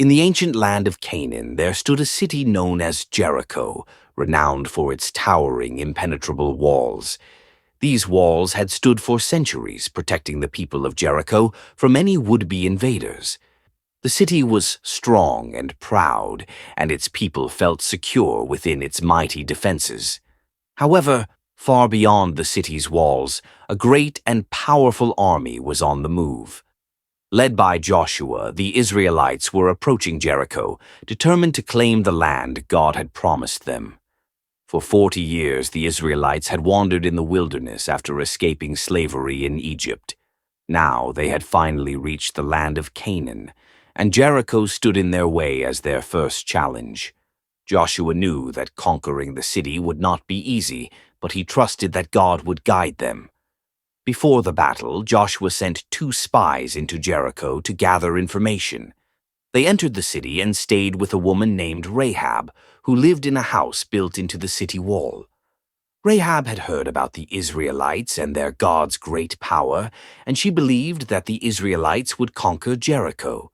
In the ancient land of Canaan, there stood a city known as Jericho, renowned for its towering, impenetrable walls. These walls had stood for centuries, protecting the people of Jericho from any would-be invaders. The city was strong and proud, and its people felt secure within its mighty defenses. However, far beyond the city's walls, a great and powerful army was on the move. Led by Joshua, the Israelites were approaching Jericho, determined to claim the land God had promised them. For 40 years, the Israelites had wandered in the wilderness after escaping slavery in Egypt. Now they had finally reached the land of Canaan, and Jericho stood in their way as their first challenge. Joshua knew that conquering the city would not be easy, but he trusted that God would guide them. Before the battle, Joshua sent 2 spies into Jericho to gather information. They entered the city and stayed with a woman named Rahab, who lived in a house built into the city wall. Rahab had heard about the Israelites and their God's great power, and she believed that the Israelites would conquer Jericho.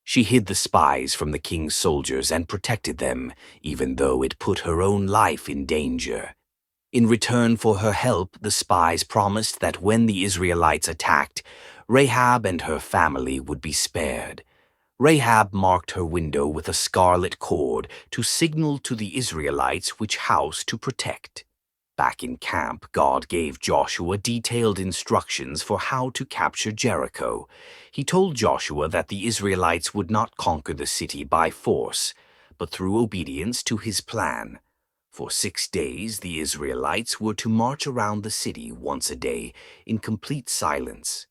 She hid the spies from the king's soldiers and protected them, even though it put her own life in danger. In return for her help, the spies promised that when the Israelites attacked, Rahab and her family would be spared. Rahab marked her window with a scarlet cord to signal to the Israelites which house to protect. Back in camp, God gave Joshua detailed instructions for how to capture Jericho. He told Joshua that the Israelites would not conquer the city by force, but through obedience to his plan. For 6 days, the Israelites were to march around the city once a day in complete silence.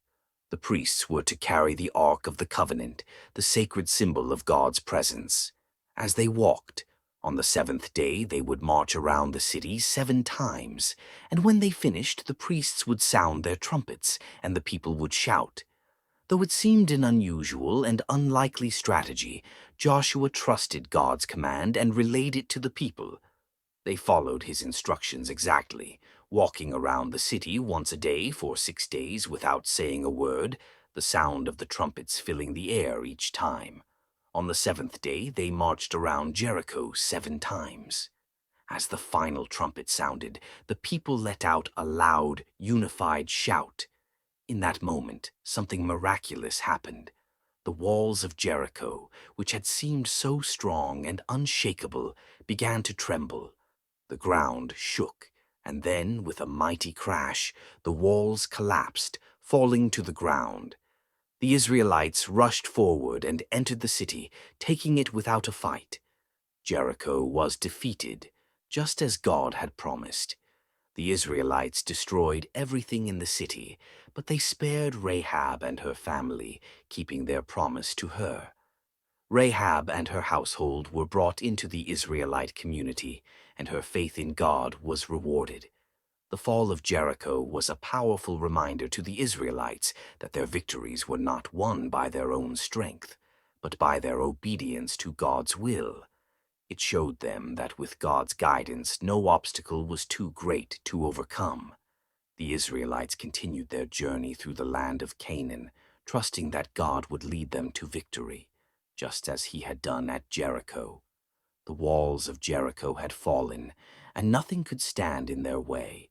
The priests were to carry the Ark of the Covenant, the sacred symbol of God's presence. As they walked, on the 7th day they would march around the city 7 times, and when they finished, the priests would sound their trumpets, and the people would shout. Though it seemed an unusual and unlikely strategy, Joshua trusted God's command and relayed it to the people. They followed his instructions exactly, walking around the city once a day for 6 days without saying a word, the sound of the trumpets filling the air each time. On the 7th day, they marched around Jericho 7 times. As the final trumpet sounded, the people let out a loud, unified shout. In that moment, something miraculous happened. The walls of Jericho, which had seemed so strong and unshakable, began to tremble. The ground shook, and then, with a mighty crash, the walls collapsed, falling to the ground. The Israelites rushed forward and entered the city, taking it without a fight. Jericho was defeated, just as God had promised. The Israelites destroyed everything in the city, but they spared Rahab and her family, keeping their promise to her. Rahab and her household were brought into the Israelite community, and her faith in God was rewarded. The fall of Jericho was a powerful reminder to the Israelites that their victories were not won by their own strength, but by their obedience to God's will. It showed them that with God's guidance, no obstacle was too great to overcome. The Israelites continued their journey through the land of Canaan, trusting that God would lead them to victory, just as he had done at Jericho. The walls of Jericho had fallen, and nothing could stand in their way.